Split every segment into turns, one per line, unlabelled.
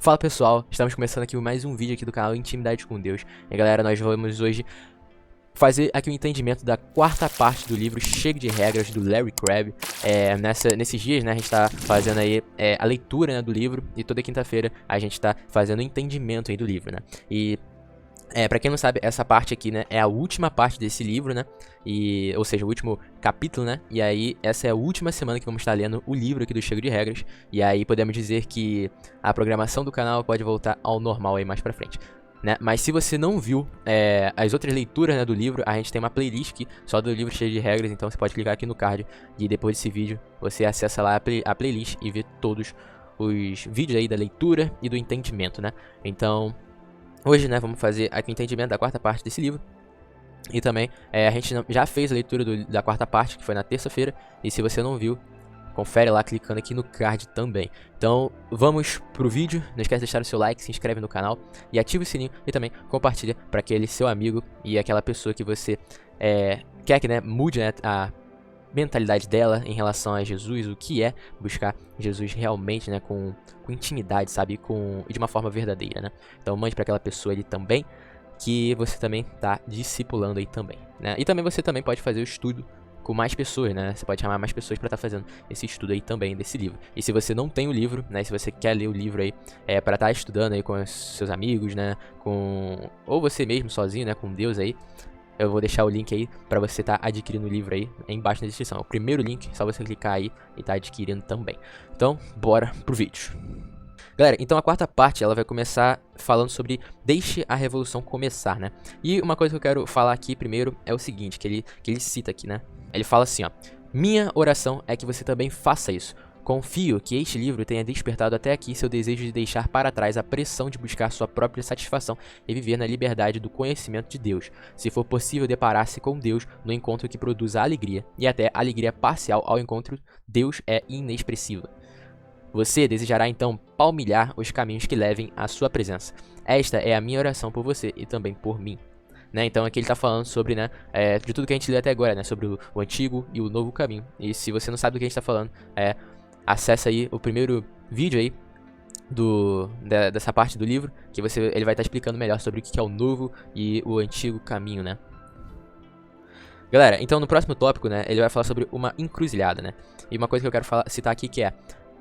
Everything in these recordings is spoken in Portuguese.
Fala pessoal, estamos começando aqui mais um vídeo aqui do canal Intimidade com Deus. E galera, nós vamos hoje fazer aqui um entendimento da quarta parte do livro Cheio de Regras, do Larry Crabb. Nesses dias, né, a gente está fazendo aí a leitura, né, do livro, e toda quinta-feira a gente está fazendo o entendimento aí do livro, né. E pra quem não sabe, essa parte aqui, né, é a última parte desse livro, né, ou seja, o último capítulo, né, e aí essa é a última semana que vamos estar lendo o livro aqui do Cheio de Regras, e aí podemos dizer que a programação do canal pode voltar ao normal aí mais pra frente, né, mas se você não viu as outras leituras, né, do livro, a gente tem uma playlist aqui só do livro Cheio de Regras, então você pode clicar aqui no card e depois desse vídeo você acessa lá a playlist e vê todos os vídeos aí da leitura e do entendimento, né, então... Hoje, né, vamos fazer aqui o entendimento da quarta parte desse livro. E também, a gente já fez a leitura da quarta parte, que foi na terça-feira. E se você não viu, confere lá clicando aqui no card também. Então, vamos pro vídeo. Não esquece de deixar o seu like, se inscreve no canal e ativa o sininho. E também compartilha para aquele seu amigo e aquela pessoa que você quer que, né, mude, né, a mentalidade dela em relação a Jesus, o que é buscar Jesus realmente, né, com intimidade, sabe, e de uma forma verdadeira, né. Então mande para aquela pessoa ali também, que você também tá discipulando aí também, né. E também você também pode fazer o estudo com mais pessoas, né, você pode chamar mais pessoas para estar fazendo esse estudo aí também desse livro. E se você não tem o livro, né, se você quer ler o livro aí, para estar estudando aí com os seus amigos, né, ou você mesmo sozinho, né, com Deus aí, eu vou deixar o link aí pra você estar adquirindo o livro aí embaixo na descrição. É o primeiro link, só você clicar aí e tá adquirindo também. Então, bora pro vídeo. Galera, então a quarta parte ela vai começar falando sobre deixe a revolução começar, né? E uma coisa que eu quero falar aqui primeiro é o seguinte, que ele cita aqui, né? Ele fala assim, ó: minha oração é que você também faça isso. Confio que este livro tenha despertado até aqui seu desejo de deixar para trás a pressão de buscar sua própria satisfação e viver na liberdade do conhecimento de Deus. Se for possível deparar-se com Deus no encontro que produz a alegria, e até alegria parcial ao encontro, Deus é inexpressivo. Você desejará então palmilhar os caminhos que levem à sua presença. Esta é a minha oração por você e também por mim. Né, então aqui ele está falando sobre, né, de tudo que a gente leu até agora, né, sobre o antigo e o novo caminho. E se você não sabe do que a gente está falando, acessa aí o primeiro vídeo aí dessa parte do livro, que ele vai estar explicando melhor sobre o que é o novo e o antigo caminho, né. Galera, então no próximo tópico, né, ele vai falar sobre uma encruzilhada, né. E uma coisa que eu quero citar aqui que é: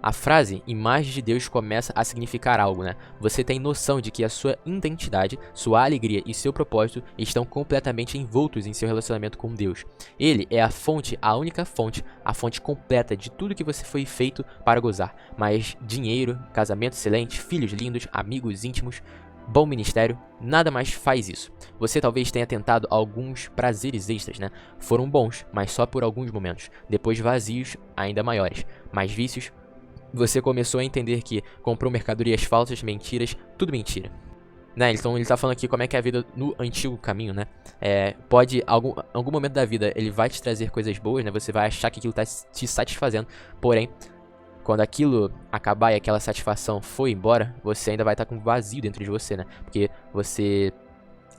a frase imagem de Deus começa a significar algo, né? Você tem noção de que a sua identidade, sua alegria e seu propósito estão completamente envoltos em seu relacionamento com Deus. Ele é a fonte, a única fonte, a fonte completa de tudo que você foi feito para gozar. Mas dinheiro, casamento excelente, filhos lindos, amigos íntimos, bom ministério, nada mais faz isso. Você talvez tenha tentado alguns prazeres extras, né? Foram bons, mas só por alguns momentos. Depois vazios ainda maiores. Mais vícios. Você começou a entender que comprou mercadorias falsas, mentiras, tudo mentira. Né? Então ele tá falando aqui como é que é a vida no antigo caminho, né? Algum momento da vida ele vai te trazer coisas boas, né? Você vai achar que aquilo tá te satisfazendo. Porém, quando aquilo acabar e aquela satisfação for embora, você ainda vai estar com um vazio dentro de você, né? Porque você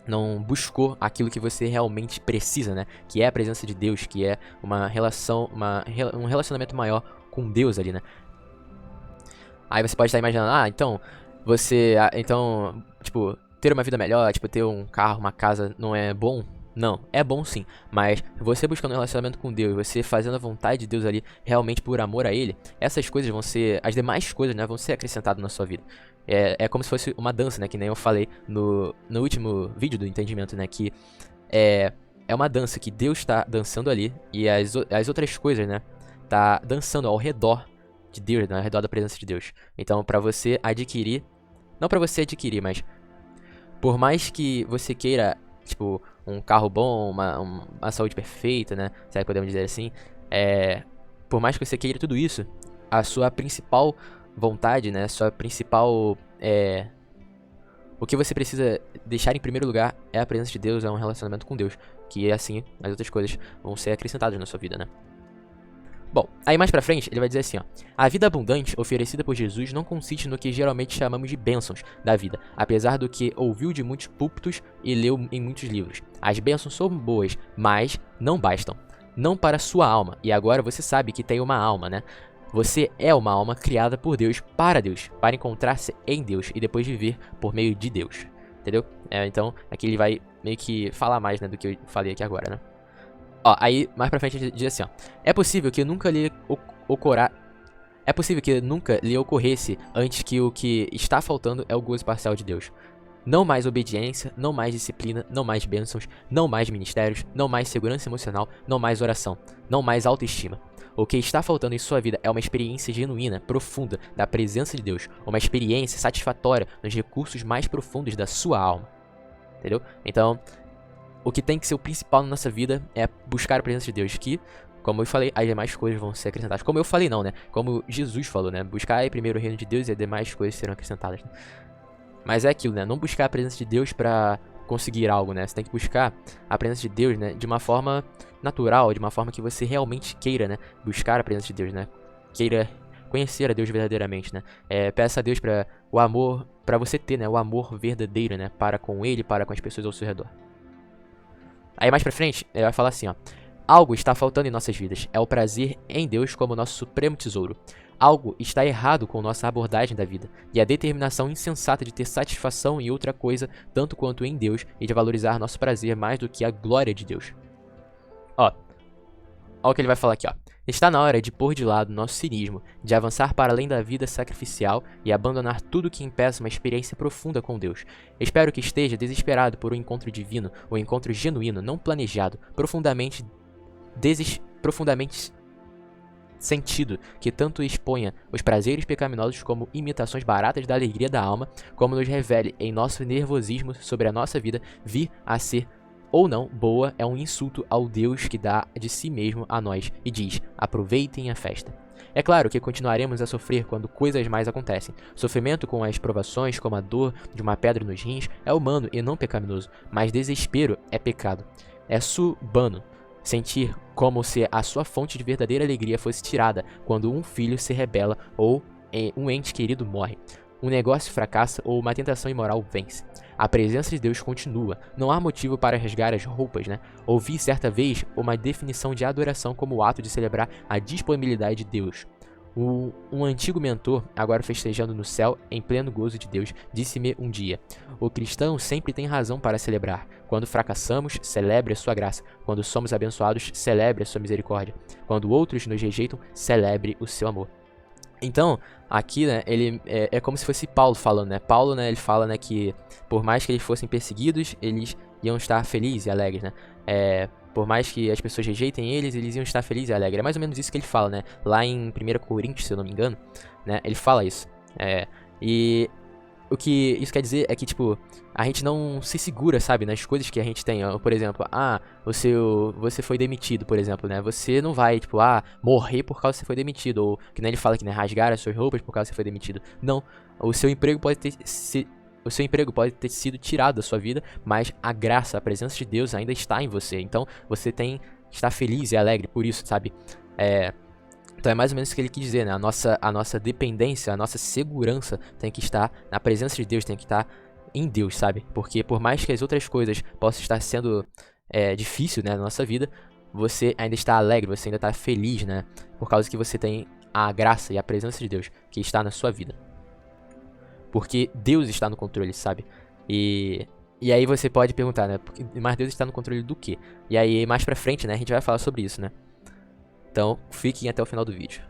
não buscou aquilo que você realmente precisa, né? Que é a presença de Deus, que é uma relação, um relacionamento maior com Deus ali, né? Aí você pode estar imaginando, tipo, ter uma vida melhor, tipo, ter um carro, uma casa não é bom? Não, é bom sim, mas você buscando um relacionamento com Deus, você fazendo a vontade de Deus ali, realmente por amor a Ele, essas coisas vão ser, as demais coisas, né, vão ser acrescentadas na sua vida. É como se fosse uma dança, né, que nem eu falei no último vídeo do entendimento, né, que é uma dança que Deus está dançando ali, e as outras coisas, né, tá dançando ao redor de Deus, né, ao redor da presença de Deus. Então, pra você adquirir, não pra você adquirir, mas por mais que você queira, tipo, um carro bom, uma saúde perfeita, né, se podemos dizer assim, por mais que você queira tudo isso, a sua principal vontade, né, sua principal, o que você precisa deixar em primeiro lugar é a presença de Deus, é um relacionamento com Deus, que assim as outras coisas vão ser acrescentadas na sua vida, né. Bom, aí mais pra frente ele vai dizer assim, ó: a vida abundante oferecida por Jesus não consiste no que geralmente chamamos de bênçãos da vida, apesar do que ouviu de muitos púlpitos e leu em muitos livros. As bênçãos são boas, mas não bastam. Não para sua alma, e agora você sabe que tem uma alma, né? Você é uma alma criada por Deus, para encontrar-se em Deus e depois viver por meio de Deus. Entendeu? Então, aqui ele vai meio que falar mais, né, do que eu falei aqui agora, né? Ó, aí, mais pra frente ele diz assim, ó. É possível que nunca lhe ocorresse antes que o que está faltando é o gozo parcial de Deus. Não mais obediência, não mais disciplina, não mais bênçãos, não mais ministérios, não mais segurança emocional, não mais oração, não mais autoestima. O que está faltando em sua vida é uma experiência genuína, profunda, da presença de Deus. Uma experiência satisfatória nos recursos mais profundos da sua alma. Entendeu? Então, o que tem que ser o principal na nossa vida é buscar a presença de Deus, que, como eu falei, as demais coisas vão ser acrescentadas. Como eu falei não, né? Como Jesus falou, né? Buscar aí primeiro o reino de Deus e as demais coisas serão acrescentadas, né? Mas é aquilo, né? Não buscar a presença de Deus pra conseguir algo, né? Você tem que buscar a presença de Deus, né? De uma forma natural, de uma forma que você realmente queira, né? Buscar a presença de Deus, né? Queira conhecer a Deus verdadeiramente, né? Peça a Deus para o amor, para você ter, né? O amor verdadeiro, né? Para com Ele, para com as pessoas ao seu redor. Aí mais pra frente, ele vai falar assim, ó. Algo está faltando em nossas vidas. É o prazer em Deus como nosso supremo tesouro. Algo está errado com nossa abordagem da vida, e a determinação insensata de ter satisfação em outra coisa tanto quanto em Deus e de valorizar nosso prazer mais do que a glória de Deus. Ó o que ele vai falar aqui, ó. Está na hora de pôr de lado nosso cinismo, de avançar para além da vida sacrificial e abandonar tudo que impeça uma experiência profunda com Deus. Espero que esteja desesperado por um encontro divino, um encontro genuíno, não planejado, profundamente sentido, que tanto exponha os prazeres pecaminosos como imitações baratas da alegria da alma, como nos revele em nosso nervosismo sobre a nossa vida vir a ser ou não boa, é um insulto ao Deus que dá de si mesmo a nós e diz, aproveitem a festa. É claro que continuaremos a sofrer quando coisas mais acontecem. Sofrimento com as provações, como a dor de uma pedra nos rins, é humano e não pecaminoso, mas desespero é pecado. É subano sentir como se a sua fonte de verdadeira alegria fosse tirada quando um filho se rebela ou um ente querido morre. Um negócio fracassa ou uma tentação imoral vence. A presença de Deus continua. Não há motivo para rasgar as roupas, né? Ouvi certa vez uma definição de adoração como o ato de celebrar a disponibilidade de Deus. Um antigo mentor, agora festejando no céu, em pleno gozo de Deus, disse-me um dia: o cristão sempre tem razão para celebrar. Quando fracassamos, celebre a sua graça. Quando somos abençoados, celebre a sua misericórdia. Quando outros nos rejeitam, celebre o seu amor. Então, aqui, né, ele é como se fosse Paulo falando, né? Paulo, né, ele fala, né, que por mais que eles fossem perseguidos, eles iam estar felizes e alegres, né? Por mais que as pessoas rejeitem eles, eles iam estar felizes e alegres. É mais ou menos isso que ele fala, né? Lá em 1 Coríntios, se eu não me engano, né, ele fala isso. E o que isso quer dizer é que, tipo, a gente não se segura, sabe, nas coisas que a gente tem. Por exemplo, você foi demitido, por exemplo, né? Você não vai, tipo, morrer por causa que você foi demitido. Ou, que nem ele fala aqui, né? Rasgar as suas roupas por causa que você foi demitido. Não. O seu emprego pode ter sido tirado da sua vida, mas a graça, a presença de Deus ainda está em você. Então, você tem que estar feliz e alegre por isso, sabe? Então é mais ou menos isso que ele quis dizer, né? A nossa dependência, a nossa segurança tem que estar na presença de Deus, tem que estar em Deus, sabe? Porque por mais que as outras coisas possam estar sendo difícil, né, na nossa vida, você ainda está alegre, você ainda está feliz, né? Por causa que você tem a graça e a presença de Deus que está na sua vida. Porque Deus está no controle, sabe? E aí você pode perguntar, né? Mas Deus está no controle do quê? E aí mais pra frente, né, a gente vai falar sobre isso, né? Então, fiquem até o final do vídeo.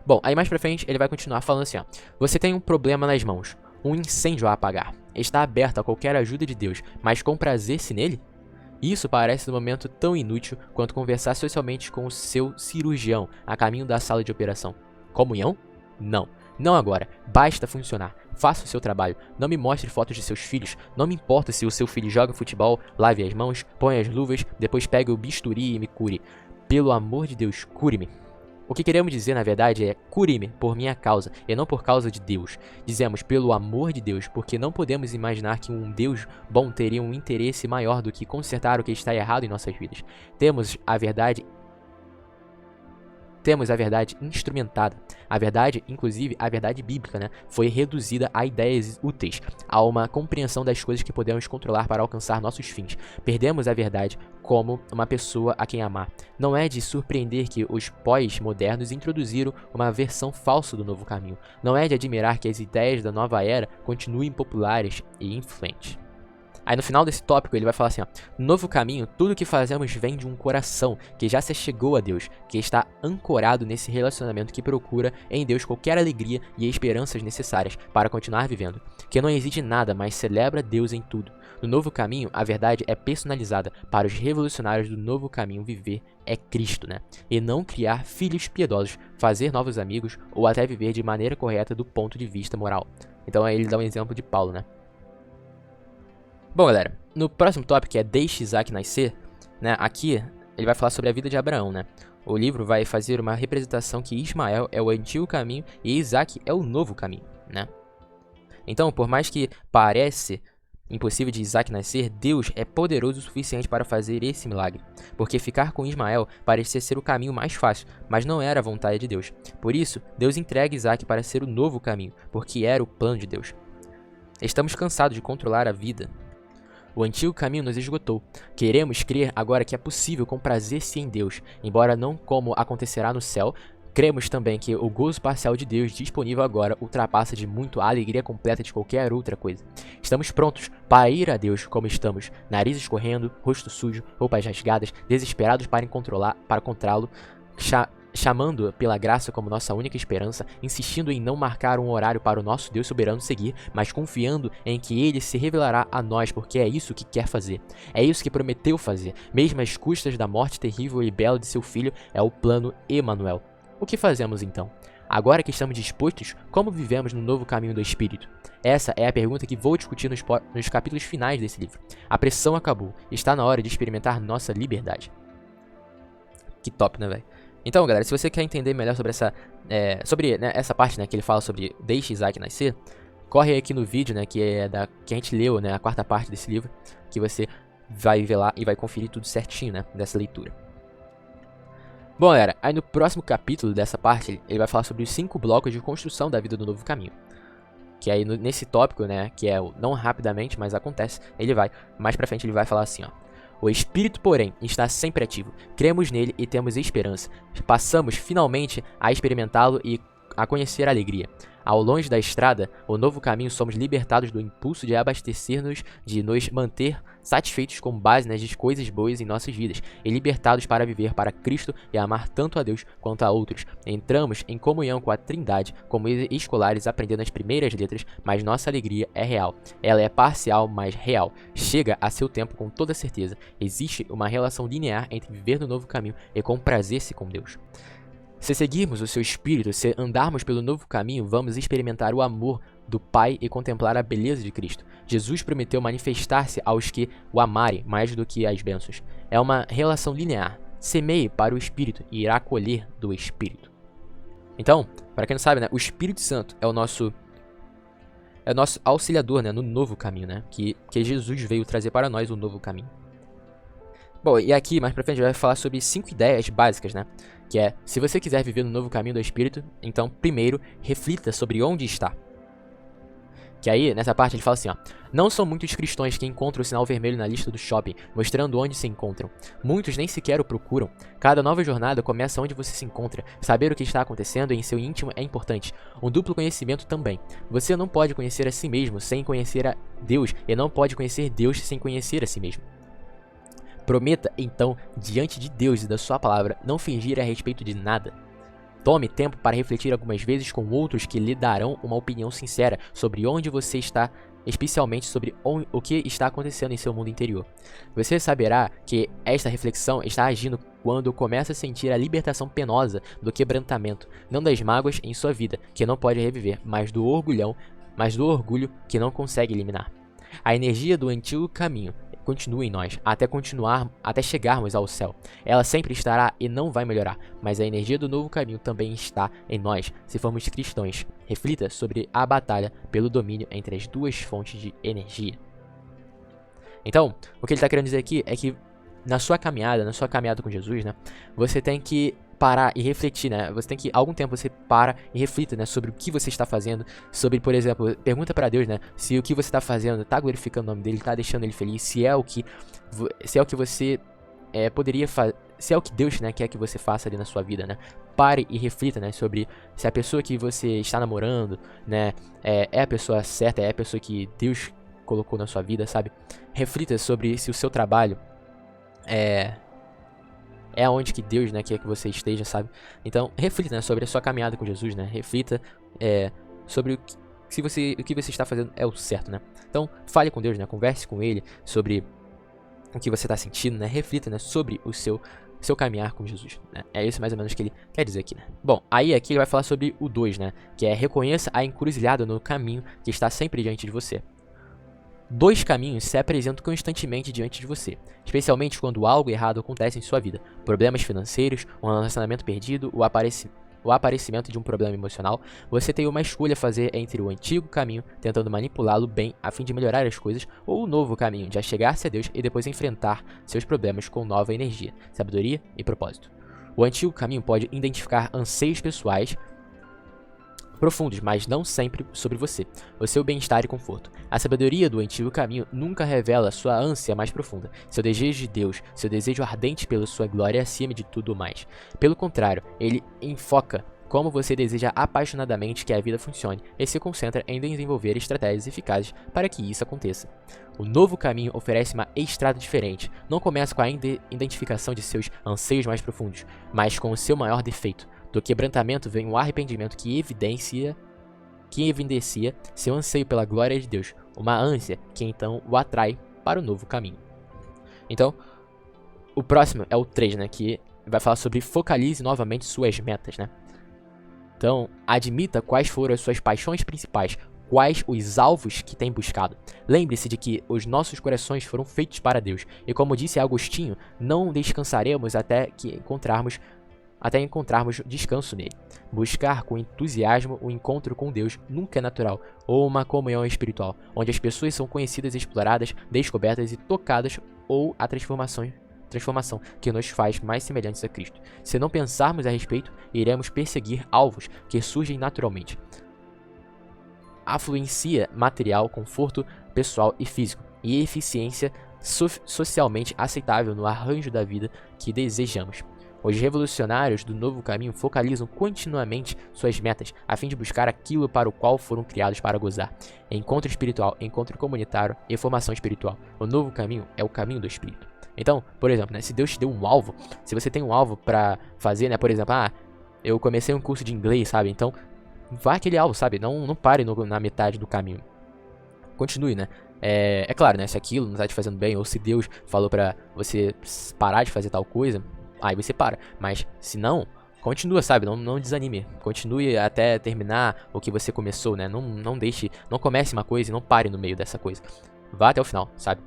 Bom, aí mais pra frente ele vai continuar falando assim, ó. Você tem um problema nas mãos, um incêndio a apagar. Está aberto a qualquer ajuda de Deus, mas comprazer-se nele? Isso parece no momento tão inútil quanto conversar socialmente com o seu cirurgião a caminho da sala de operação. Comunhão? Não. Não agora. Basta funcionar. Faça o seu trabalho. Não me mostre fotos de seus filhos. Não me importa se o seu filho joga futebol, lave as mãos, põe as luvas, depois pegue o bisturi e me cure. Pelo amor de Deus, cure-me. O que queremos dizer, na verdade, é cure-me por minha causa, e não por causa de Deus. Dizemos pelo amor de Deus, porque não podemos imaginar que um Deus bom teria um interesse maior do que consertar o que está errado em nossas vidas. Temos a verdade temos a verdade instrumentada. A verdade, inclusive a verdade bíblica, né, foi reduzida a ideias úteis, a uma compreensão das coisas que podemos controlar para alcançar nossos fins. Perdemos a verdade como uma pessoa a quem amar. Não é de surpreender que os pós-modernos introduziram uma versão falsa do novo caminho. Não é de admirar que as ideias da nova era continuem populares e influentes. Aí no final desse tópico ele vai falar assim, ó: no novo caminho, tudo que fazemos vem de um coração que já se chegou a Deus, que está ancorado nesse relacionamento que procura em Deus qualquer alegria e esperanças necessárias para continuar vivendo, que não exige nada, mas celebra Deus em tudo. No novo caminho, a verdade é personalizada. Para os revolucionários do novo caminho, viver é Cristo, né? E não criar filhos piedosos, fazer novos amigos ou até viver de maneira correta do ponto de vista moral. Então aí ele dá um exemplo de Paulo, né? Bom, galera, no próximo tópico, que é Deixe Isaac Nascer, né, aqui ele vai falar sobre a vida de Abraão, né? O livro vai fazer uma representação que Ismael é o antigo caminho e Isaac é o novo caminho, né? Então, por mais que pareça impossível de Isaac nascer, Deus é poderoso o suficiente para fazer esse milagre, porque ficar com Ismael parecia ser o caminho mais fácil, mas não era a vontade de Deus. Por isso, Deus entrega Isaac para ser o novo caminho, porque era o plano de Deus. Estamos cansados de controlar a vida. O antigo caminho nos esgotou. Queremos crer agora que é possível comprazer-se em Deus, embora não como acontecerá no céu. Cremos também que o gozo parcial de Deus disponível agora ultrapassa de muito a alegria completa de qualquer outra coisa. Estamos prontos para ir a Deus como estamos, narizes correndo, rosto sujo, roupas rasgadas, desesperados para encontrá-lo, chamando pela graça como nossa única esperança, insistindo em não marcar um horário para o nosso Deus soberano seguir, mas confiando em que Ele se revelará a nós, porque é isso que quer fazer. É isso que prometeu fazer, mesmo às custas da morte terrível e bela de seu filho, é o plano Emanuel. O que fazemos então? Agora que estamos dispostos, como vivemos no novo caminho do Espírito? Essa é a pergunta que vou discutir nos capítulos finais desse livro. A pressão acabou, está na hora de experimentar nossa liberdade. Que top, né, velho? Então, galera, se você quer entender melhor sobre essa parte, né, que ele fala sobre Deixe Isaac Nascer, corre aqui no vídeo, né, que a gente leu, né, a quarta parte desse livro, que você vai ver lá e vai conferir tudo certinho, né, dessa leitura. Bom, galera, aí no próximo capítulo dessa parte, ele vai falar sobre os 5 blocos de construção da vida do novo caminho. Que aí nesse tópico, né, que é o não rapidamente, mas acontece, mais pra frente ele vai falar assim, ó: o Espírito, porém, está sempre ativo. Cremos nele e temos esperança. Passamos finalmente a experimentá-lo e a conhecer a alegria. Ao longe da estrada, o novo caminho, somos libertados do impulso de abastecer-nos, de nos manter satisfeitos com base nas coisas boas em nossas vidas, e libertados para viver para Cristo e amar tanto a Deus quanto a outros. Entramos em comunhão com a Trindade, como escolares aprendendo as primeiras letras, mas nossa alegria é real. Ela é parcial, mas real. Chega a seu tempo com toda certeza. Existe uma relação linear entre viver no novo caminho e comprazer-se com Deus. Se seguirmos o seu espírito, se andarmos pelo novo caminho, vamos experimentar o amor do Pai e contemplar a beleza de Cristo. Jesus prometeu manifestar-se aos que o amarem mais do que as bênçãos. É uma relação linear. Semeie para o Espírito e irá colher do Espírito. Então, para quem não sabe, né, o Espírito Santo é o nosso auxiliador, né, no novo caminho, né, que Jesus veio trazer para nós o novo caminho. Bom, e aqui, mais pra frente, a gente vai falar sobre 5 ideias básicas, né? Que é, se você quiser viver no novo caminho do Espírito, então, primeiro, reflita sobre onde está. Que aí, nessa parte, ele fala assim, ó: não são muitos cristãos que encontram o sinal vermelho na lista do shopping, mostrando onde se encontram. Muitos nem sequer o procuram. Cada nova jornada começa onde você se encontra. Saber o que está acontecendo em seu íntimo é importante. Um duplo conhecimento também. Você não pode conhecer a si mesmo sem conhecer a Deus, e não pode conhecer Deus sem conhecer a si mesmo. Prometa, então, diante de Deus e da sua palavra, não fingir a respeito de nada. Tome tempo para refletir algumas vezes com outros que lhe darão uma opinião sincera sobre onde você está, especialmente sobre o que está acontecendo em seu mundo interior. Você saberá que esta reflexão está agindo quando começa a sentir a libertação penosa do quebrantamento, não das mágoas em sua vida, que não pode reviver, mas do orgulho que não consegue eliminar. A energia do antigo caminho continua em nós, até chegarmos ao céu. Ela sempre estará e não vai melhorar, mas a energia do novo caminho também está em nós, se formos cristãos. Reflita sobre a batalha pelo domínio entre as duas fontes de energia. Então, o que ele está querendo dizer aqui é que na sua caminhada com Jesus, né, você tem que parar e refletir, né? Você tem que, algum tempo você para e reflita, né, sobre o que você está fazendo, sobre, por exemplo, pergunta pra Deus, né, se o que você está fazendo tá glorificando o nome dele, tá deixando ele feliz, se é o que você poderia fazer, se é o que Deus, né, quer que você faça ali na sua vida, né? Pare e reflita, né, sobre se a pessoa que você está namorando, né, é a pessoa certa, é a pessoa que Deus colocou na sua vida, sabe? Reflita sobre se o seu trabalho é onde que Deus, né, quer que você esteja, sabe? Então, reflita, né, sobre a sua caminhada com Jesus, né? Reflita sobre o que você está fazendo é o certo, né? Então, fale com Deus, né? Converse com Ele sobre o que você está sentindo, né? Reflita, né, sobre o seu caminhar com Jesus, né? É isso mais ou menos que ele quer dizer aqui, né? Bom, aí aqui ele vai falar sobre o 2, né? Que é reconheça a encruzilhada no caminho que está sempre diante de você. Dois caminhos se apresentam constantemente diante de você, especialmente quando algo errado acontece em sua vida. Problemas financeiros, um relacionamento perdido, o aparecimento de um problema emocional. Você tem uma escolha a fazer entre o antigo caminho, tentando manipulá-lo bem a fim de melhorar as coisas, ou o novo caminho de achegar-se a Deus e depois enfrentar seus problemas com nova energia, sabedoria e propósito. O antigo caminho pode identificar anseios pessoais profundos, mas não sempre sobre você, o seu bem-estar e conforto. A sabedoria do antigo caminho nunca revela sua ânsia mais profunda, seu desejo de Deus, seu desejo ardente pela sua glória acima de tudo mais. Pelo contrário, ele enfoca como você deseja apaixonadamente que a vida funcione e se concentra em desenvolver estratégias eficazes para que isso aconteça. O novo caminho oferece uma estrada diferente. Não começa com a identificação de seus anseios mais profundos, mas com o seu maior defeito. Do quebrantamento vem o arrependimento que evidencia seu anseio pela glória de Deus, uma ânsia que então o atrai para o novo caminho. Então, o próximo é o 3, né, que vai falar sobre focalize novamente suas metas, né? Então, admita quais foram as suas paixões principais, quais os alvos que tem buscado. Lembre-se de que os nossos corações foram feitos para Deus, e como disse Agostinho, não descansaremos até encontrarmos descanso nele. Buscar com entusiasmo o encontro com Deus nunca é natural, ou uma comunhão espiritual, onde as pessoas são conhecidas, exploradas, descobertas e tocadas, ou a transformação que nos faz mais semelhantes a Cristo. Se não pensarmos a respeito, iremos perseguir alvos que surgem naturalmente. Afluência material, conforto pessoal e físico, e eficiência socialmente aceitável no arranjo da vida que desejamos. Os revolucionários do novo caminho focalizam continuamente suas metas, a fim de buscar aquilo para o qual foram criados para gozar. Encontro espiritual, encontro comunitário e formação espiritual. O novo caminho é o caminho do Espírito. Então, por exemplo, né, se Deus te deu um alvo, se você tem um alvo para fazer, né, por exemplo, eu comecei um curso de inglês, sabe? Então, vá aquele alvo, sabe? Não pare na metade do caminho. Continue, né? É claro, né, se aquilo não está te fazendo bem, ou se Deus falou para você parar de fazer tal coisa, aí você para, mas se não, continua, sabe, não desanime, continue até terminar o que você começou, né, não comece uma coisa e não pare no meio dessa coisa, vá até o final, sabe.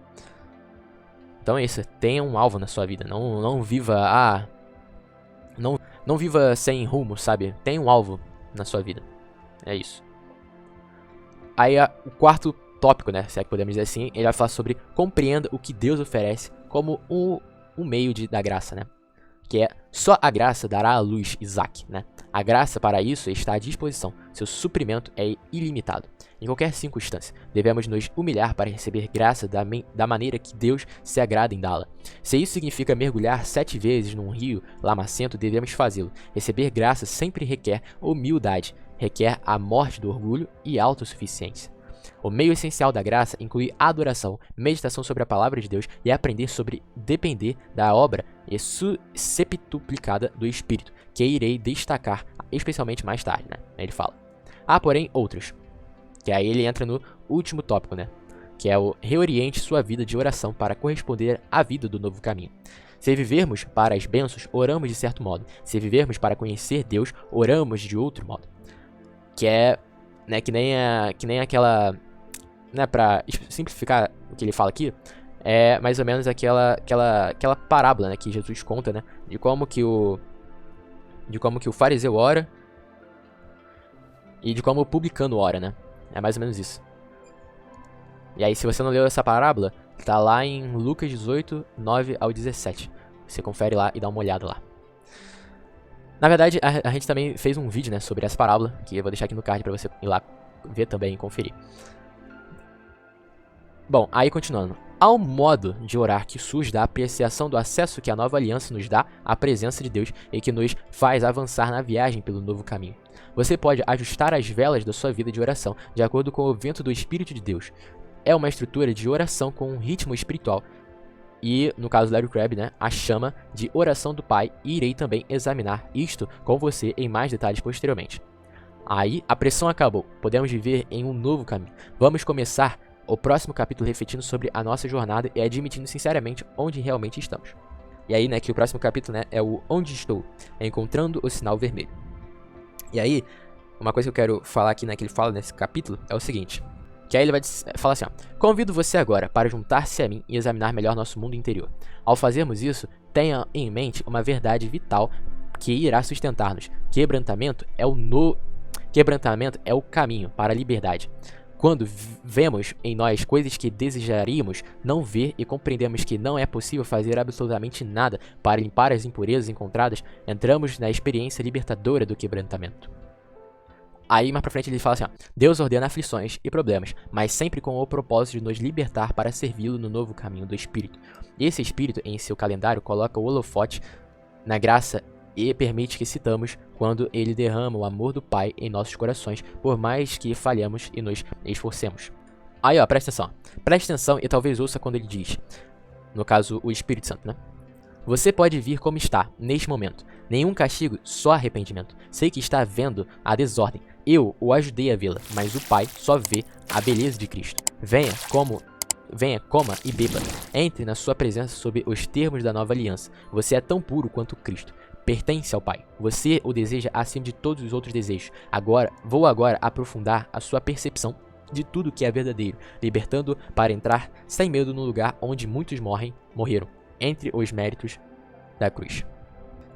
Então é isso, tenha um alvo na sua vida, não viva, não viva sem rumo, sabe, tenha um alvo na sua vida, é isso. Aí o quarto tópico, né, se é que podemos dizer assim, ele vai falar sobre compreenda o que Deus oferece como um meio da graça, né. Que é só a graça dará à luz Isaac, né? A graça para isso está à disposição, seu suprimento é ilimitado. Em qualquer circunstância, devemos nos humilhar para receber graça da maneira que Deus se agrada em dá-la. Se isso significa mergulhar 7 vezes num rio lamacento, devemos fazê-lo. Receber graça sempre requer humildade, requer a morte do orgulho e autossuficiência. O meio essencial da graça inclui adoração, meditação sobre a palavra de Deus e aprender sobre depender da obra e septuplicada do Espírito, que irei destacar especialmente mais tarde, né? Ele fala. Há, porém, outros, que aí ele entra no último tópico, né? Que é o reoriente sua vida de oração para corresponder à vida do novo caminho. Se vivermos para as bênçãos, oramos de certo modo. Se vivermos para conhecer Deus, oramos de outro modo. Que é, né, que nem aquela, né, para simplificar o que ele fala aqui, é mais ou menos aquela parábola, né, que Jesus conta, né, de como que o fariseu ora e de como o publicano ora, né? É mais ou menos isso. E aí, se você não leu essa parábola, tá lá em Lucas 18, 9 ao 17. Você confere lá e dá uma olhada lá. Na verdade, a gente também fez um vídeo, né, sobre essa parábola, que eu vou deixar aqui no card pra você ir lá ver também e conferir. Bom, aí continuando. Há um modo de orar que surge da apreciação do acesso que a nova aliança nos dá à presença de Deus e que nos faz avançar na viagem pelo novo caminho. Você pode ajustar as velas da sua vida de oração de acordo com o vento do Espírito de Deus. É uma estrutura de oração com um ritmo espiritual. E, no caso do Larry Crabb, né, a chama de oração do Pai, e irei também examinar isto com você em mais detalhes posteriormente. Aí, a pressão acabou. Podemos viver em um novo caminho. Vamos começar o próximo capítulo refletindo sobre a nossa jornada e admitindo sinceramente onde realmente estamos. E aí, né, que o próximo capítulo, né, é o Onde Estou, encontrando o sinal vermelho. E aí, uma coisa que eu quero falar aqui, né, que ele fala nesse capítulo é o seguinte, que aí ele vai falar assim, ó: convido você agora para juntar-se a mim e examinar melhor nosso mundo interior. Ao fazermos isso, tenha em mente uma verdade vital que irá sustentar-nos. Quebrantamento é o caminho para a liberdade. Quando vemos em nós coisas que desejaríamos não ver e compreendemos que não é possível fazer absolutamente nada para limpar as impurezas encontradas, entramos na experiência libertadora do quebrantamento. Aí, mais pra frente, ele fala assim, ó: Deus ordena aflições e problemas, mas sempre com o propósito de nos libertar para servi-lo no novo caminho do Espírito. Esse Espírito, em seu calendário, coloca o holofote na graça e permite que citamos quando ele derrama o amor do Pai em nossos corações, por mais que falhamos e nos esforcemos. Aí, ó, presta atenção. Presta atenção e talvez ouça quando ele diz, no caso, o Espírito Santo, né? Você pode vir como está, neste momento. Nenhum castigo, só arrependimento. Sei que está vendo a desordem. Eu o ajudei a vê-la, mas o Pai só vê a beleza de Cristo. Venha, coma e beba. Entre na sua presença sob os termos da nova aliança. Você é tão puro quanto Cristo. Pertence ao Pai. Você o deseja acima de todos os outros desejos. Vou agora aprofundar a sua percepção de tudo que é verdadeiro, libertando para entrar sem medo no lugar onde muitos morreram, entre os méritos da cruz.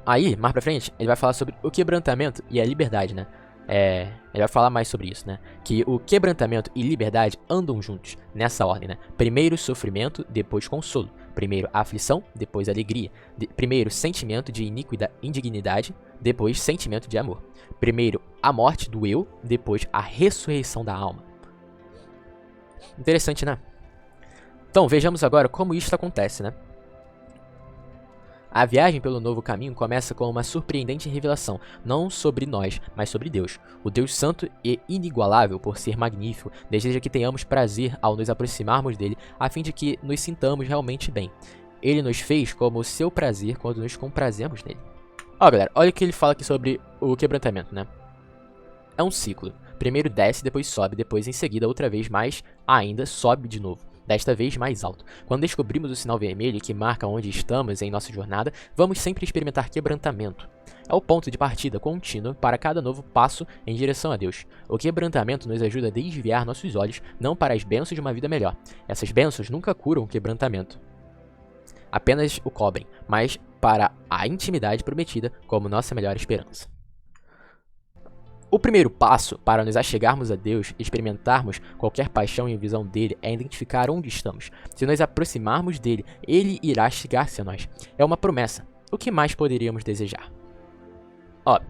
Aí, mais pra frente, ele vai falar sobre o quebrantamento e a liberdade, né? Ele vai falar mais sobre isso, né? Que o quebrantamento e liberdade andam juntos, nessa ordem, né? Primeiro sofrimento, depois consolo. Primeiro aflição, depois alegria. Primeiro sentimento de indignidade, depois sentimento de amor. Primeiro a morte do eu, depois a ressurreição da alma. Interessante, né? Então, vejamos agora como isso acontece, né? A viagem pelo novo caminho começa com uma surpreendente revelação, não sobre nós, mas sobre Deus. O Deus santo e inigualável por ser magnífico, deseja que tenhamos prazer ao nos aproximarmos dele, a fim de que nos sintamos realmente bem. Ele nos fez como o seu prazer quando nos comprazemos nele. Ó, galera, olha o que ele fala aqui sobre o quebrantamento, né? É um ciclo. Primeiro desce, depois sobe, depois em seguida outra vez mais, ainda sobe de novo. Desta vez mais alto. Quando descobrimos o sinal vermelho que marca onde estamos em nossa jornada, vamos sempre experimentar quebrantamento. É o ponto de partida contínuo para cada novo passo em direção a Deus. O quebrantamento nos ajuda a desviar nossos olhos não para as bênçãos de uma vida melhor. Essas bênçãos nunca curam o quebrantamento, apenas o cobrem, mas para a intimidade prometida como nossa melhor esperança. O primeiro passo para nos achegarmos a Deus e experimentarmos qualquer paixão e visão dele é identificar onde estamos. Se nos aproximarmos dele, ele irá chegar-se a nós. É uma promessa. O que mais poderíamos desejar? Ó,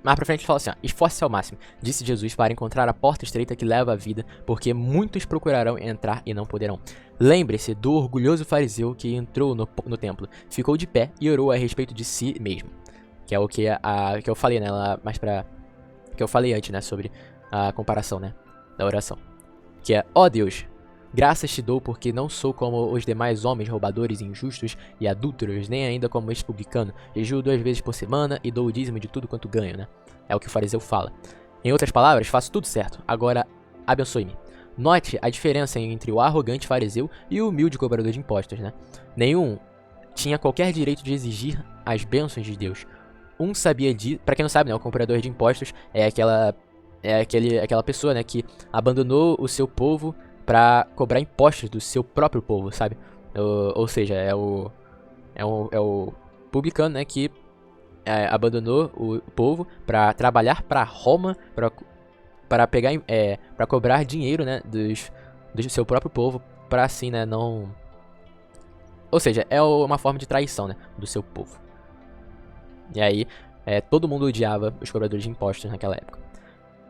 mais pra frente fala assim, ó: esforce-se ao máximo, disse Jesus, para encontrar a porta estreita que leva à vida, porque muitos procurarão entrar e não poderão. Lembre-se do orgulhoso fariseu que entrou no templo, ficou de pé e orou a respeito de si mesmo. Que é o que eu falei, né, lá mais pra... que eu falei antes, né, sobre a comparação, né, da oração. Que é: ó Deus, graças te dou porque não sou como os demais homens roubadores, injustos e adúlteros, nem ainda como este publicano. Jejuo 2 vezes por semana e dou o dízimo de tudo quanto ganho, né. É o que o fariseu fala. Em outras palavras, faço tudo certo, agora abençoe-me. Note a diferença entre o arrogante fariseu e o humilde cobrador de impostos, né. Nenhum tinha qualquer direito de exigir as bênçãos de Deus. Um sabia de... Pra quem não sabe, né, o cobrador de impostos é aquela pessoa, né, que abandonou o seu povo pra cobrar impostos do seu próprio povo, sabe? Ou seja, é o publicano, né, que abandonou o povo pra trabalhar pra Roma, pra pegar, pra cobrar dinheiro, né, do seu próprio povo, pra assim, né, não... Ou seja, é uma forma de traição, né, do seu povo. E aí, Todo mundo odiava os cobradores de impostos naquela época.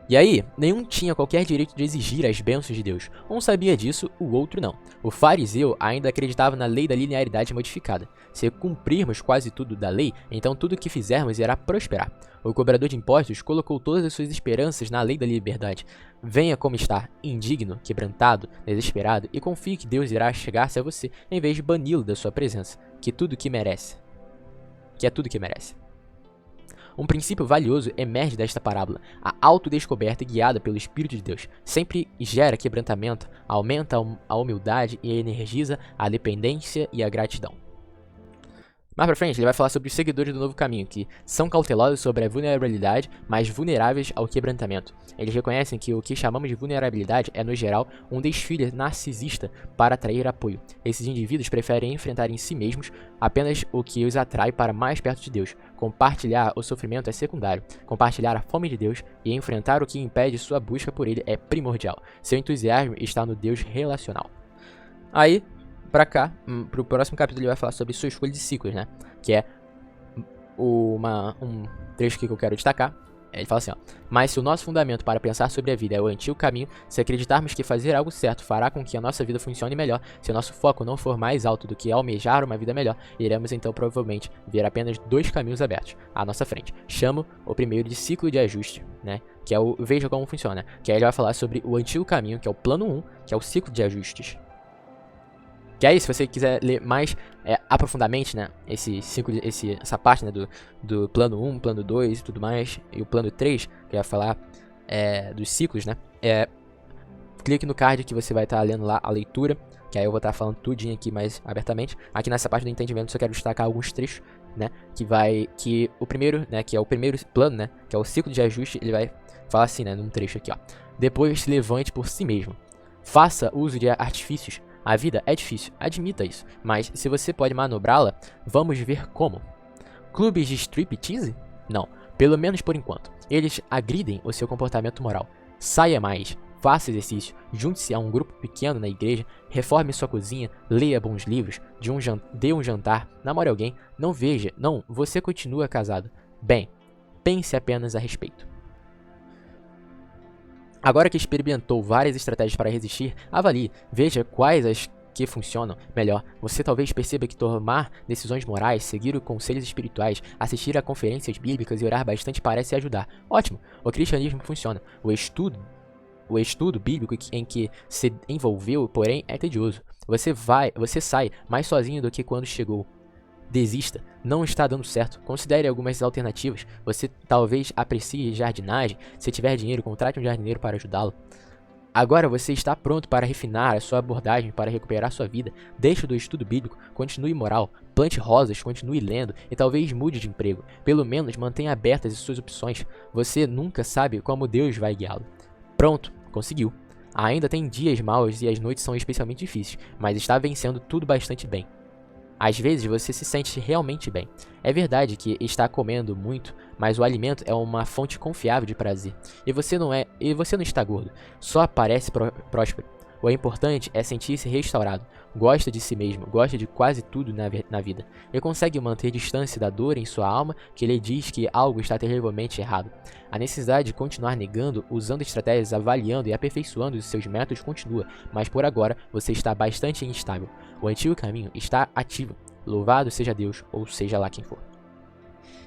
E aí, nenhum tinha qualquer direito de exigir as bênçãos de Deus. Um sabia disso, o outro não. O fariseu ainda acreditava na lei da linearidade modificada. Se cumprirmos quase tudo da lei, então tudo o que fizermos irá prosperar. O cobrador de impostos colocou todas as suas esperanças na lei da liberdade. Venha como está, indigno, quebrantado, desesperado, e confie que Deus irá chegar-se a você, em vez de bani-lo da sua presença, que é tudo que merece. Um princípio valioso emerge desta parábola. A autodescoberta guiada pelo Espírito de Deus sempre gera quebrantamento, aumenta a humildade e energiza a dependência e a gratidão. Mais pra frente, ele vai falar sobre os seguidores do novo caminho, que são cautelosos sobre a vulnerabilidade, mas vulneráveis ao quebrantamento. Eles reconhecem que o que chamamos de vulnerabilidade é, no geral, um desfile narcisista para atrair apoio. Esses indivíduos preferem enfrentar em si mesmos apenas o que os atrai para mais perto de Deus. Compartilhar o sofrimento é secundário. Compartilhar a fome de Deus e enfrentar o que impede sua busca por ele é primordial. Seu entusiasmo está no Deus relacional. Aí, pra cá, pro próximo capítulo ele vai falar sobre sua escolha de ciclos, né? Que é um trecho que eu quero destacar. Ele fala assim, ó: mas se o nosso fundamento para pensar sobre a vida é o antigo caminho, se acreditarmos que fazer algo certo fará com que a nossa vida funcione melhor, se o nosso foco não for mais alto do que almejar uma vida melhor, iremos então provavelmente ver apenas 2 caminhos abertos à nossa frente. Chamo o primeiro de ciclo de ajuste, né? Que é o veja como funciona. Que aí ele vai falar sobre o antigo caminho, que é o plano 1, que é o ciclo de ajustes. Que aí, se você quiser ler mais aprofundadamente, né, essa parte, né, do plano 1, plano 2 e tudo mais, e o plano 3, que vai falar dos ciclos, né, clique no card que você vai estar lendo lá a leitura, que aí eu vou estar falando tudinho aqui mais abertamente. Aqui nessa parte do entendimento eu só quero destacar alguns trechos, né, que o primeiro, né, que é o primeiro plano, né, que é o ciclo de ajuste, ele vai falar assim, né, num trecho aqui, ó: depois se levante por si mesmo, faça uso de artifícios. A vida é difícil, admita isso, mas se você pode manobrá-la, vamos ver como. Clubes de striptease? Não, pelo menos por enquanto. Eles agridem o seu comportamento moral. Saia mais, faça exercício, junte-se a um grupo pequeno na igreja, reforme sua cozinha, leia bons livros, dê um jantar, namore alguém, você continua casado. Bem, pense apenas a respeito. Agora que experimentou várias estratégias para resistir, avalie, veja quais as que funcionam melhor. Você talvez perceba que tomar decisões morais, seguir os conselhos espirituais, assistir a conferências bíblicas e orar bastante parece ajudar. Ótimo, o cristianismo funciona. O estudo bíblico em que se envolveu, porém, é tedioso. Você sai mais sozinho do que quando chegou. Desista, não está dando certo. Considere algumas alternativas. Você talvez aprecie jardinagem. Se tiver dinheiro, contrate um jardineiro para ajudá-lo. Agora você está pronto para refinar a sua abordagem para recuperar sua vida. Deixe do estudo bíblico, continue moral, plante rosas, continue lendo e talvez mude de emprego. Pelo menos mantenha abertas as suas opções. Você nunca sabe como Deus vai guiá-lo. Pronto, conseguiu. Ainda tem dias maus e as noites são especialmente difíceis, mas está vencendo tudo bastante bem. Às vezes você se sente realmente bem. É verdade que está comendo muito, mas o alimento é uma fonte confiável de prazer. E você não está gordo, só parece próspero. O importante é sentir-se restaurado. Gosta de si mesmo, gosta de quase tudo na vida. E consegue manter distância da dor em sua alma que lhe diz que algo está terrivelmente errado. A necessidade de continuar negando, usando estratégias, avaliando e aperfeiçoando os seus métodos continua, mas por agora você está bastante instável. O antigo caminho está ativo. Louvado seja Deus, ou seja lá quem for.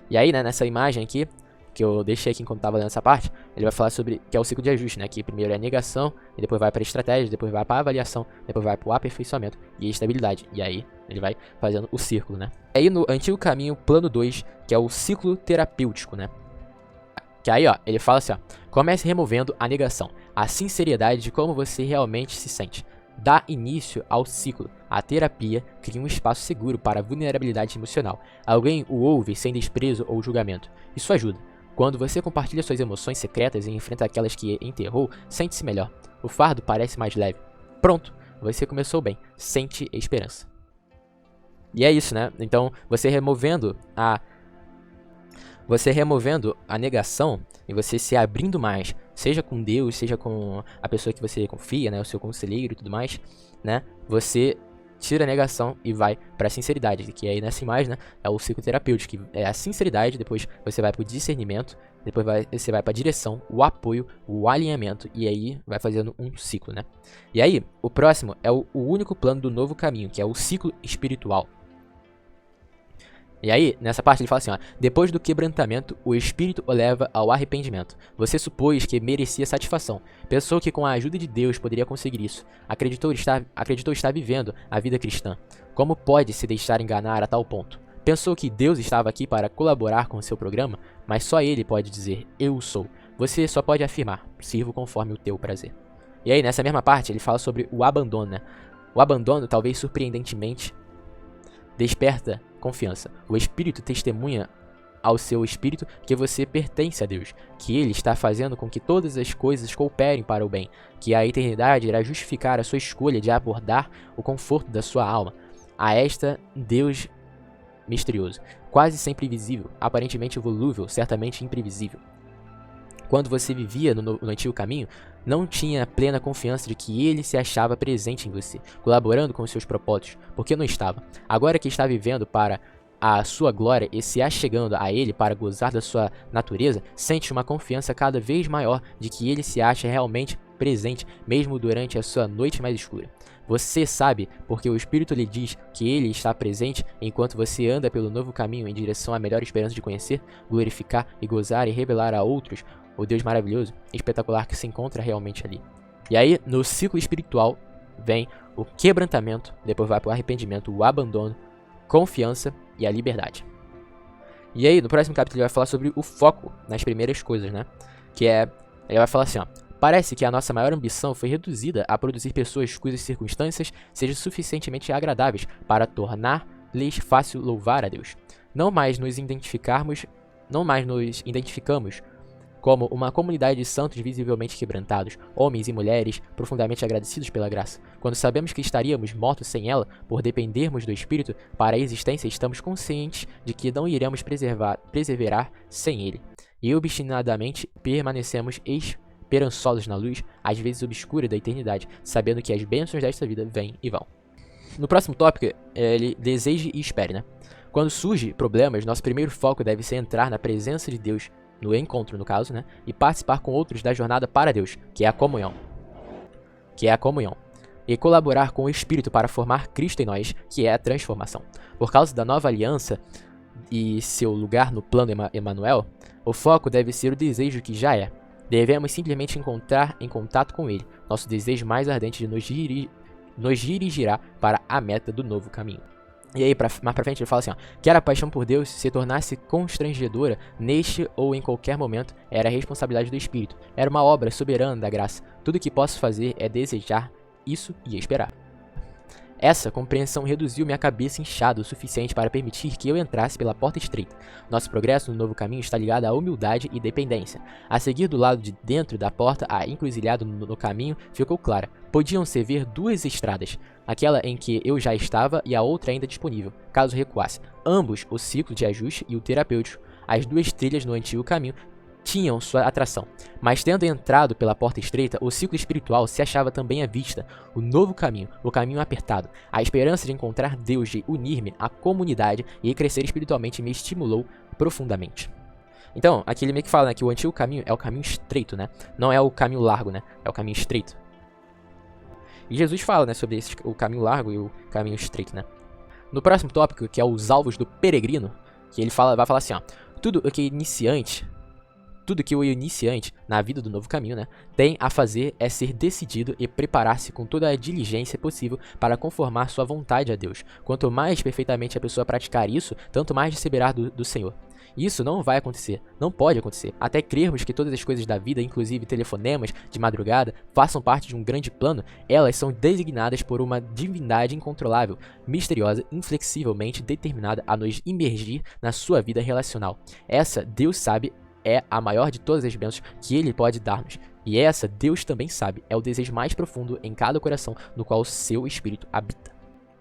E aí, né, nessa imagem aqui, que eu deixei aqui enquanto estava lendo essa parte, ele vai falar sobre, que é o ciclo de ajuste, né, que primeiro é a negação, e depois vai para a estratégia, depois vai para a avaliação, depois vai para o aperfeiçoamento e a estabilidade. E aí, ele vai fazendo o círculo, né. Aí no antigo caminho, plano 2, que é o ciclo terapêutico, né. Que aí, ó, ele fala assim, ó: comece removendo a negação, a sinceridade de como você realmente se sente. Dá início ao ciclo. A terapia cria um espaço seguro para a vulnerabilidade emocional. Alguém o ouve sem desprezo ou julgamento. Isso ajuda. Quando você compartilha suas emoções secretas e enfrenta aquelas que enterrou, sente-se melhor. O fardo parece mais leve. Pronto, você começou bem. Sente esperança. E é isso, né? Então, você removendo a negação e você se abrindo mais, seja com Deus, seja com a pessoa que você confia, né, o seu conselheiro e tudo mais, né, você tira a negação e vai para a sinceridade, que aí nessa imagem, né, é o ciclo terapêutico, que é a sinceridade, depois você vai para o discernimento, depois você vai para a direção, o apoio, o alinhamento, e aí vai fazendo um ciclo, né? E aí, o próximo é o único plano do novo caminho, que é o ciclo espiritual. E aí, nessa parte ele fala assim, ó, depois do quebrantamento, o Espírito o leva ao arrependimento. Você supôs que merecia satisfação. Pensou que com a ajuda de Deus poderia conseguir isso. Acreditou estar vivendo a vida cristã. Como pode se deixar enganar a tal ponto? Pensou que Deus estava aqui para colaborar com o seu programa, mas só Ele pode dizer, eu sou. Você só pode afirmar, sirvo conforme o teu prazer. E aí, nessa mesma parte, ele fala sobre o abandono, né? O abandono, talvez surpreendentemente, desperta confiança. O Espírito testemunha ao seu Espírito que você pertence a Deus, que Ele está fazendo com que todas as coisas cooperem para o bem, que a eternidade irá justificar a sua escolha de abordar o conforto da sua alma. A esta Deus misterioso, quase sempre visível, aparentemente volúvel, certamente imprevisível. Quando você vivia no antigo caminho, não tinha plena confiança de que ele se achava presente em você, colaborando com os seus propósitos, porque não estava. Agora que está vivendo para a sua glória e se achegando a ele para gozar da sua natureza, sente uma confiança cada vez maior de que ele se acha realmente presente, mesmo durante a sua noite mais escura. Você sabe porque o Espírito lhe diz que ele está presente enquanto você anda pelo novo caminho em direção à melhor esperança de conhecer, glorificar e gozar e revelar a outros o Deus maravilhoso e espetacular que se encontra realmente ali. E aí, no ciclo espiritual, vem o quebrantamento, depois vai para o arrependimento, o abandono, confiança e a liberdade. E aí, no próximo capítulo, ele vai falar sobre o foco nas primeiras coisas, né? Que é, ele vai falar assim, ó. Parece que a nossa maior ambição foi reduzida a produzir pessoas cujas circunstâncias sejam suficientemente agradáveis para tornar-lhes fácil louvar a Deus. Não mais nos identificamos como uma comunidade de santos visivelmente quebrantados, homens e mulheres profundamente agradecidos pela graça. Quando sabemos que estaríamos mortos sem ela, por dependermos do Espírito para a existência, estamos conscientes de que não iremos perseverar sem ele. E obstinadamente permanecemos esperançosos na luz, às vezes obscura da eternidade, sabendo que as bênçãos desta vida vêm e vão. No próximo tópico, ele deseje e espere, né? Quando surgem problemas, nosso primeiro foco deve ser entrar na presença de Deus, no encontro, no caso, né? E participar com outros da jornada para Deus, que é a comunhão. E colaborar com o Espírito para formar Cristo em nós, que é a transformação. Por causa da nova aliança e seu lugar no plano Emanuel, o foco deve ser o desejo que já é. Devemos simplesmente encontrar em contato com ele. Nosso desejo mais ardente nos dirigirá para a meta do novo caminho. E aí, mais pra frente, ele fala assim, ó. Quer a paixão por Deus se tornasse constrangedora neste ou em qualquer momento, era a responsabilidade do Espírito. Era uma obra soberana da graça. Tudo o que posso fazer é desejar isso e esperar. Essa compreensão reduziu minha cabeça inchada o suficiente para permitir que eu entrasse pela porta estreita. Nosso progresso no novo caminho está ligado à humildade e dependência. A seguir do lado de dentro da porta, a encruzilhada no caminho ficou clara. Podiam se ver duas estradas, aquela em que eu já estava e a outra ainda disponível, caso recuasse. Ambos, o ciclo de ajuste e o terapêutico. As duas trilhas no antigo caminho tinham sua atração, mas tendo entrado pela porta estreita, o ciclo espiritual se achava também à vista, o novo caminho, o caminho apertado. A esperança de encontrar Deus, de unir-me à comunidade e crescer espiritualmente me estimulou profundamente. Então, aqui ele meio que fala, né, que o antigo caminho é o caminho estreito, né? Não é o caminho largo, né? É o caminho estreito. E Jesus fala, né, sobre o caminho largo e o caminho estreito, né? No próximo tópico, que é os alvos do peregrino, que ele vai falar assim, ó. Tudo o que o iniciante na vida do novo caminho, né, tem a fazer é ser decidido e preparar-se com toda a diligência possível para conformar sua vontade a Deus. Quanto mais perfeitamente a pessoa praticar isso, tanto mais receberá do Senhor. Isso não vai acontecer, não pode acontecer, até crermos que todas as coisas da vida, inclusive telefonemas de madrugada, façam parte de um grande plano. Elas são designadas por uma divindade incontrolável, misteriosa, inflexivelmente determinada a nos imergir na sua vida relacional. Essa, Deus sabe, é a maior de todas as bênçãos que Ele pode dar-nos. E essa, Deus também sabe, é o desejo mais profundo em cada coração no qual o seu Espírito habita.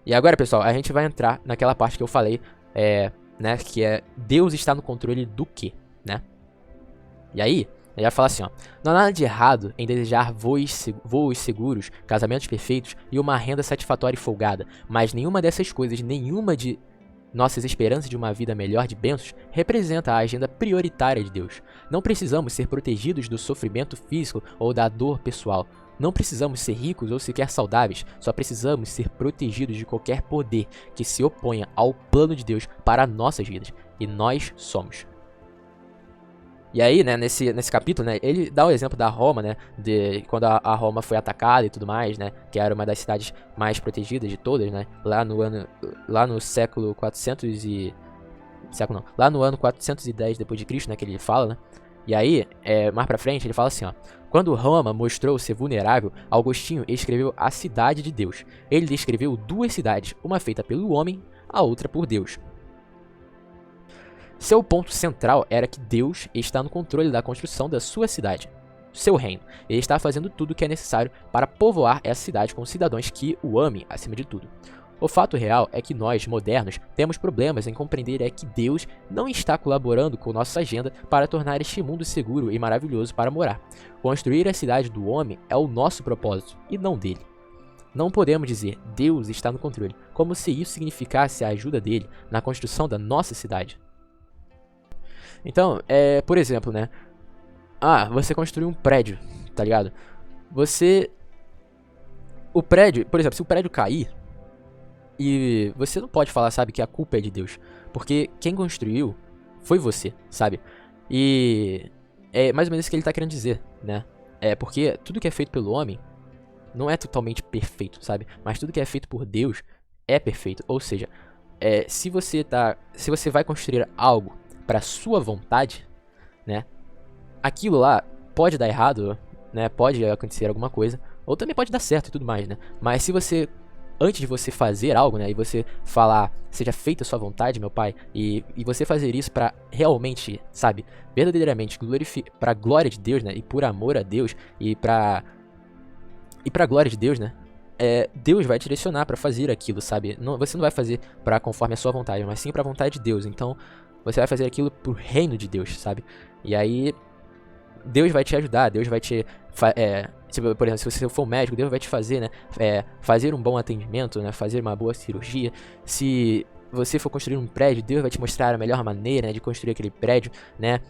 E agora, pessoal, a gente vai entrar naquela parte que eu falei, né, que é Deus está no controle do quê, né? E aí, Ele vai falar assim, ó: não há nada de errado em desejar voos seguros, casamentos perfeitos e uma renda satisfatória e folgada, mas nenhuma dessas coisas, nenhuma de nossas esperanças de uma vida melhor de bênçãos, representa a agenda prioritária de Deus. Não precisamos ser protegidos do sofrimento físico ou da dor pessoal. Não precisamos ser ricos ou sequer saudáveis, só precisamos ser protegidos de qualquer poder que se oponha ao plano de Deus para nossas vidas. E nós somos. E aí, né, nesse capítulo, né, ele dá o exemplo da Roma, né, de quando a Roma foi atacada e tudo mais, né, que era uma das cidades mais protegidas de todas, né, lá no século 400 lá no ano 410 depois de Cristo, né, que ele fala, né. E aí, mais pra frente, ele fala assim, ó: quando Roma mostrou ser vulnerável, Agostinho escreveu A Cidade de Deus. Ele descreveu duas cidades, uma feita pelo homem, a outra por Deus. Seu ponto central era que Deus está no controle da construção da sua cidade, seu reino. Ele está fazendo tudo o que é necessário para povoar essa cidade com cidadãos que o amem acima de tudo. O fato real é que nós, modernos, temos problemas em compreender que Deus não está colaborando com nossa agenda para tornar este mundo seguro e maravilhoso para morar. Construir a cidade do homem é o nosso propósito, e não dele. Não podemos dizer Deus está no controle, como se isso significasse a ajuda dele na construção da nossa cidade. Então, por exemplo, né? Você construiu um prédio, tá ligado? O prédio, por exemplo, se o prédio cair, e você não pode falar, sabe, que a culpa é de Deus, porque quem construiu foi você, sabe? E é mais ou menos isso que ele tá querendo dizer, né? Porque tudo que é feito pelo homem não é totalmente perfeito, sabe? Mas tudo que é feito por Deus é perfeito. Ou seja, se você vai construir algo para sua vontade, né? Aquilo lá pode dar errado, né? Pode acontecer alguma coisa, ou também pode dar certo e tudo mais, né? Mas se você, antes de você fazer algo, né, e você falar, seja feita a sua vontade, meu pai, e você fazer isso para realmente, sabe, verdadeiramente para glória de Deus, né, e por amor a Deus e para glória de Deus, né? Deus vai te direcionar para fazer aquilo, sabe? Você não vai fazer para conforme a sua vontade, mas sim para a vontade de Deus. Então, você vai fazer aquilo pro reino de Deus, sabe? E aí, Deus vai te ajudar, Deus vai te... por exemplo, se você for um médico, Deus vai te fazer, né? Fazer um bom atendimento, né? Fazer uma boa cirurgia. Se você for construir um prédio, Deus vai te mostrar a melhor maneira, né, de construir aquele prédio, né?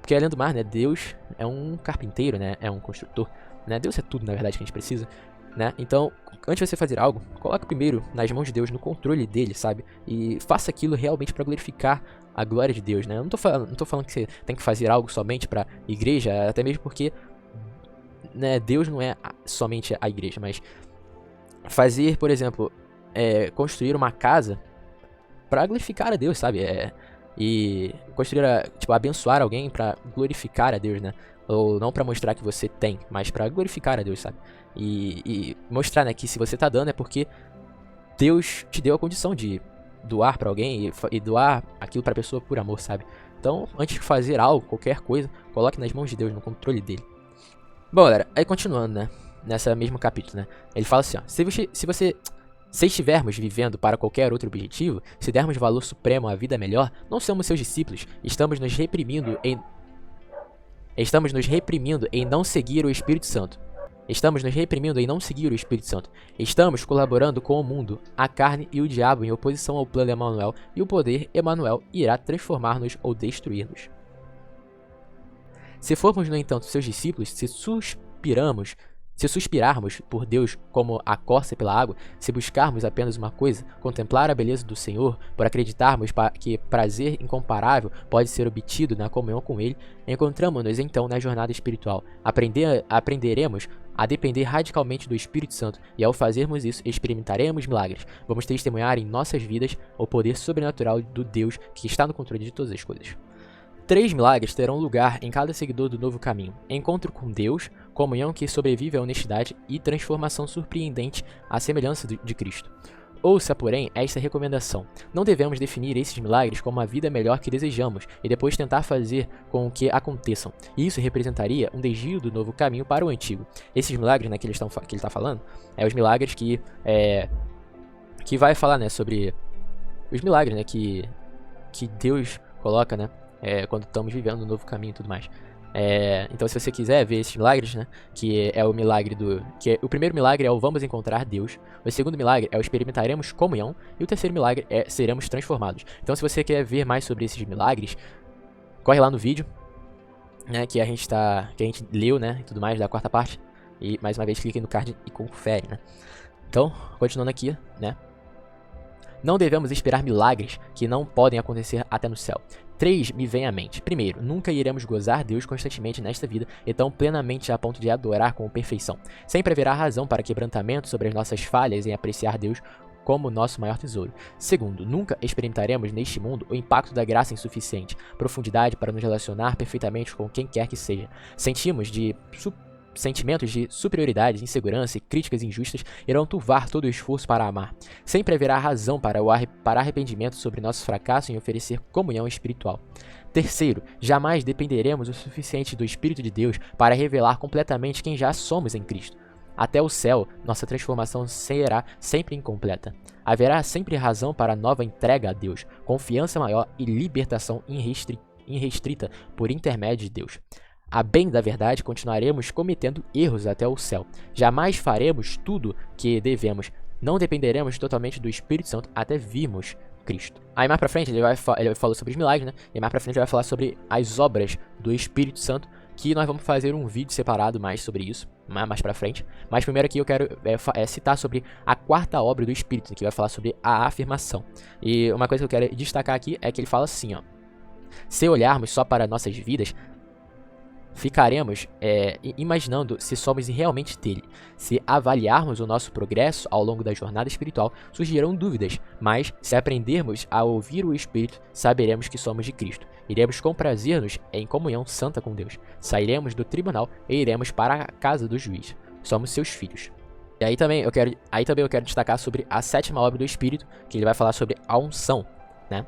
Porque além do mais, né? Deus é um carpinteiro, né? É um construtor, né? Deus é tudo, na verdade, que a gente precisa, né? Então, antes de você fazer algo, coloque primeiro nas mãos de Deus, no controle dele, sabe? E faça aquilo realmente para glorificar a glória de Deus, né? Eu não tô falando que você tem que fazer algo somente pra igreja, até mesmo porque, né, Deus não é somente a igreja, mas fazer, por exemplo, construir uma casa pra glorificar a Deus, sabe? E construir, abençoar alguém pra glorificar a Deus, né? Ou não pra mostrar que você tem, mas pra glorificar a Deus, sabe? E mostrar, né, que se você tá dando é porque Deus te deu a condição de doar pra alguém e doar aquilo pra pessoa por amor, sabe? Então, antes de fazer algo, qualquer coisa, coloque nas mãos de Deus, no controle dele. Bom, galera, aí continuando, né? Nessa mesmo capítulo, né? Ele fala assim, ó: se estivermos vivendo para qualquer outro objetivo, se dermos valor supremo à vida melhor, não somos seus discípulos, estamos nos reprimindo em não seguir o Espírito Santo. Estamos nos reprimindo em não seguir o Espírito Santo. Estamos colaborando com o mundo, a carne e o diabo em oposição ao plano Emanuel, e o poder Emanuel irá transformar-nos ou destruir-nos. Se formos, no entanto, seus discípulos, se suspirarmos por Deus como a corça pela água, se buscarmos apenas uma coisa, contemplar a beleza do Senhor, por acreditarmos que prazer incomparável pode ser obtido na comunhão com Ele, encontramos-nos então na jornada espiritual. Aprenderemos a depender radicalmente do Espírito Santo, e ao fazermos isso, experimentaremos milagres. Vamos testemunhar em nossas vidas o poder sobrenatural do Deus que está no controle de todas as coisas. 3 milagres terão lugar em cada seguidor do novo caminho: encontro com Deus, comunhão que sobrevive à honestidade e transformação surpreendente à semelhança de Cristo. Ouça, porém, esta recomendação: não devemos definir esses milagres como a vida melhor que desejamos e depois tentar fazer com que aconteçam. Isso representaria um desvio do novo caminho para o antigo. Esses milagres, né, que ele está falando, os milagres que vai falar, né, sobre os milagres, né, que Deus coloca, né, quando estamos vivendo um novo caminho e tudo mais. Então se você quiser ver esses milagres, né, que é o milagre o primeiro milagre é o vamos encontrar Deus, o segundo milagre é o experimentaremos comunhão, e o terceiro milagre é seremos transformados. Então se você quer ver mais sobre esses milagres, corre lá no vídeo, né, que a gente leu, né, e tudo mais, da quarta parte, e mais uma vez clique no card e confere, né. Então, continuando aqui, né, não devemos esperar milagres que não podem acontecer até no céu. 3 me vem à mente. Primeiro, nunca iremos gozar Deus constantemente nesta vida e tão plenamente a ponto de adorar com perfeição. Sempre haverá razão para quebrantamento sobre as nossas falhas em apreciar Deus como nosso maior tesouro. Segundo, nunca experimentaremos neste mundo o impacto da graça insuficiente, profundidade para nos relacionar perfeitamente com quem quer que seja. Sentimentos de superioridade, insegurança e críticas injustas irão turvar todo o esforço para amar. Sempre haverá razão para arrependimento sobre nosso fracasso em oferecer comunhão espiritual. Terceiro, jamais dependeremos o suficiente do Espírito de Deus para revelar completamente quem já somos em Cristo. Até o céu, nossa transformação será sempre incompleta. Haverá sempre razão para nova entrega a Deus, confiança maior e libertação irrestrita por intermédio de Deus. A bem da verdade, continuaremos cometendo erros até o céu. Jamais faremos tudo que devemos. Não dependeremos totalmente do Espírito Santo até virmos Cristo. Aí mais pra frente ele falou sobre os milagres, né? E mais pra frente ele vai falar sobre as obras do Espírito Santo, que nós vamos fazer um vídeo separado mais sobre isso, mais pra frente. Mas primeiro aqui eu quero citar sobre a quarta obra do Espírito, que vai falar sobre a afirmação. E uma coisa que eu quero destacar aqui é que ele fala assim, ó. Se olharmos só para nossas vidas, ficaremos imaginando se somos realmente dele. Se avaliarmos o nosso progresso ao longo da jornada espiritual, surgirão dúvidas, mas se aprendermos a ouvir o Espírito, saberemos que somos de Cristo. Iremos comprazer-nos em comunhão santa com Deus. Sairemos do tribunal e iremos para a casa do juiz. Somos seus filhos. E aí também eu quero destacar sobre a sétima obra do Espírito, que ele vai falar sobre a unção, né?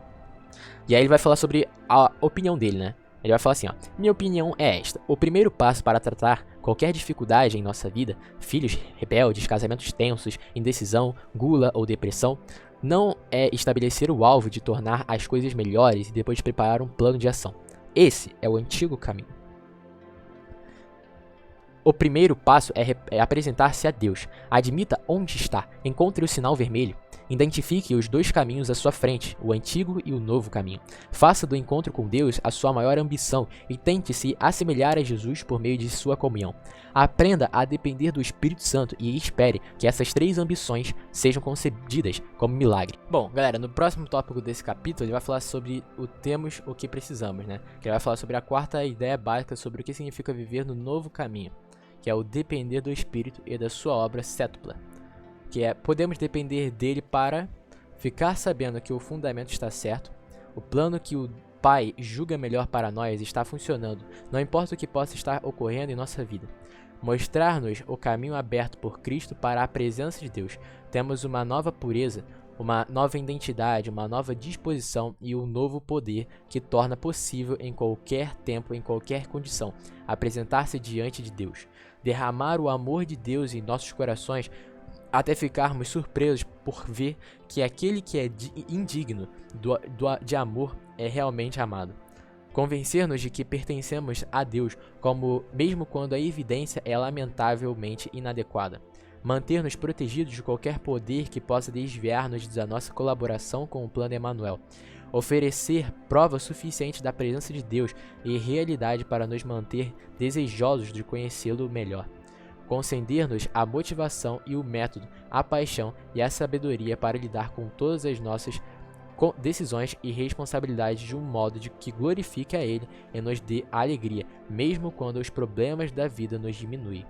E aí ele vai falar sobre a opinião dele, né? Ele vai falar assim, ó. Minha opinião é esta. O primeiro passo para tratar qualquer dificuldade em nossa vida, filhos rebeldes, casamentos tensos, indecisão, gula ou depressão, não é estabelecer o alvo de tornar as coisas melhores e depois preparar um plano de ação. Esse é o antigo caminho. O primeiro passo é apresentar-se a Deus. Admita onde está, encontre o sinal vermelho. Identifique os dois caminhos à sua frente, o antigo e o novo caminho. Faça do encontro com Deus a sua maior ambição e tente se assemelhar a Jesus por meio de sua comunhão. Aprenda a depender do Espírito Santo e espere que essas três ambições sejam concedidas como milagre. Bom, galera, no próximo tópico desse capítulo ele vai falar sobre o temos o que precisamos, né? Que ele vai falar sobre a quarta ideia básica sobre o que significa viver no novo caminho, que é o depender do Espírito e da sua obra cétupla. Que é, podemos depender dele para ficar sabendo que o fundamento está certo, o plano que o Pai julga melhor para nós está funcionando, não importa o que possa estar ocorrendo em nossa vida. Mostrar-nos o caminho aberto por Cristo para a presença de Deus. Temos uma nova pureza, uma nova identidade, uma nova disposição e um novo poder que torna possível em qualquer tempo, em qualquer condição, apresentar-se diante de Deus. Derramar o amor de Deus em nossos corações até ficarmos surpresos por ver que aquele que é indigno de amor é realmente amado. Convencer-nos de que pertencemos a Deus, mesmo quando a evidência é lamentavelmente inadequada. Manter-nos protegidos de qualquer poder que possa desviar-nos da nossa colaboração com o plano Emanuel. Oferecer prova suficiente da presença de Deus e realidade para nos manter desejosos de conhecê-lo melhor. Conceder-nos a motivação e o método, a paixão e a sabedoria para lidar com todas as nossas decisões e responsabilidades de um modo que glorifique a Ele e nos dê alegria, mesmo quando os problemas da vida nos diminuem.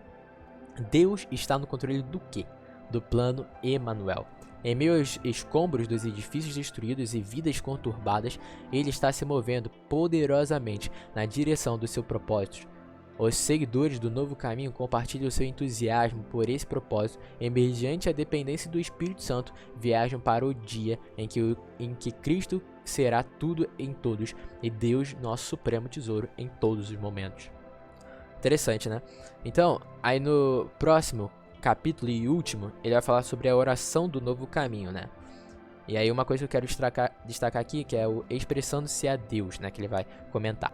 Deus está no controle do quê? Do plano Emanuel. Em meio aos escombros dos edifícios destruídos e vidas conturbadas, Ele está se movendo poderosamente na direção do seu propósito. Os seguidores do novo caminho compartilham seu entusiasmo por esse propósito e, mediante a dependência do Espírito Santo, viajam para o dia em que Cristo será tudo em todos e Deus, nosso supremo tesouro, em todos os momentos. Interessante, né? Então, aí no próximo capítulo e último, ele vai falar sobre a oração do novo caminho, né? E aí uma coisa que eu quero destacar aqui, que é o expressando-se a Deus, né? Que ele vai comentar.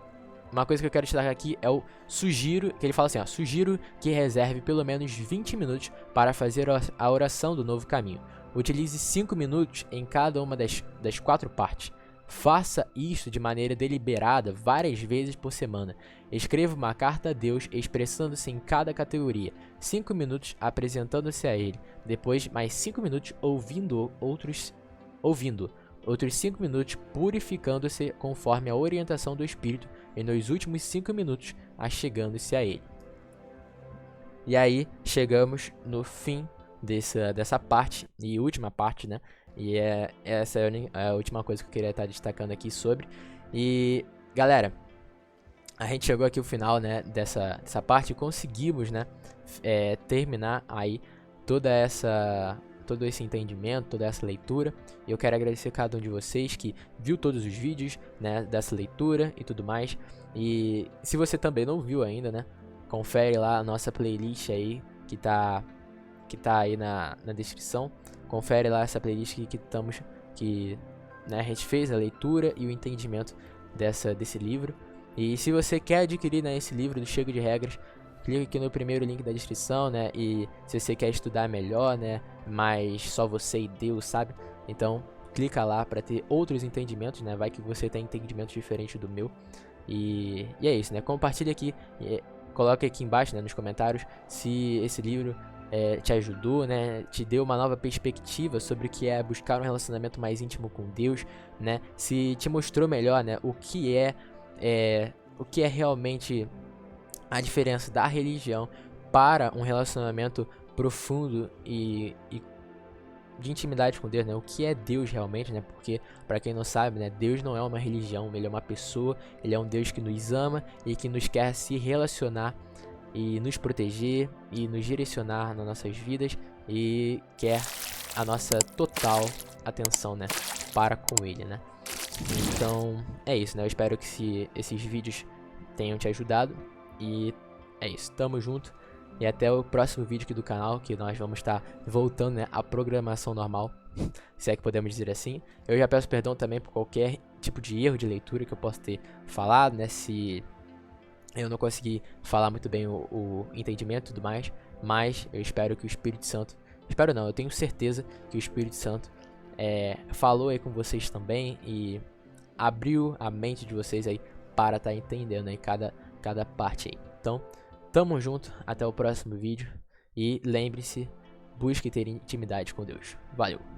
uma coisa que eu quero destacar aqui é o sugiro, que ele fala assim, ó, sugiro que reserve pelo menos 20 minutos para fazer a oração do novo caminho. Utilize 5 minutos em cada uma das 4 partes. Faça isso de maneira deliberada várias vezes por semana. Escreva uma carta a Deus expressando-se em cada categoria. 5 minutos apresentando-se a Ele. Depois, mais 5 minutos ouvindo. Outros 5 minutos purificando-se conforme a orientação do Espírito. E nos últimos 5 minutos, achegando-se a Ele. E aí, chegamos no fim dessa parte, e última parte, né? E essa é a última coisa que eu queria estar destacando aqui sobre. E, galera, a gente chegou aqui ao final, né, dessa parte e conseguimos, né, terminar aí todo esse entendimento, toda essa leitura. E eu quero agradecer a cada um de vocês que viu todos os vídeos, né, dessa leitura e tudo mais. E se você também não viu ainda, né, confere lá a nossa playlist aí que tá aí na descrição. Confere lá essa playlist que né, a gente fez a leitura e o entendimento desse livro. E se você quer adquirir, né, esse livro do Chega de Regras, clica aqui no primeiro link da descrição, né? E se você quer estudar melhor, né, mas só você e Deus, sabe? Então clica lá para ter outros entendimentos, né? Vai que você tem entendimentos diferentes do meu. E é isso, né? Compartilha aqui, coloque aqui embaixo, né, nos comentários se esse livro te ajudou, né? Te deu uma nova perspectiva sobre o que é buscar um relacionamento mais íntimo com Deus, né? Se te mostrou melhor, né, o que é realmente a diferença da religião para um relacionamento profundo e de intimidade com Deus, né? O que é Deus realmente, né? Porque, para quem não sabe, né, Deus não é uma religião, ele é uma pessoa, ele é um Deus que nos ama e que nos quer se relacionar e nos proteger e nos direcionar nas nossas vidas e quer a nossa total atenção, né, para com ele, né? Então, é isso, né? Eu espero que esses vídeos tenham te ajudado e é isso. Tamo junto e até o próximo vídeo aqui do canal, que nós vamos estar voltando, né, à programação normal, se é que podemos dizer assim. Eu já peço perdão também por qualquer tipo de erro de leitura que eu possa ter falado, né, se eu não consegui falar muito bem o entendimento e tudo mais, mas eu espero que o Espírito Santo, espero não, eu tenho certeza que o Espírito Santo falou aí com vocês também e abriu a mente de vocês aí para estar entendendo aí cada parte aí. Então, tamo junto, até o próximo vídeo e lembre-se, busque ter intimidade com Deus. Valeu!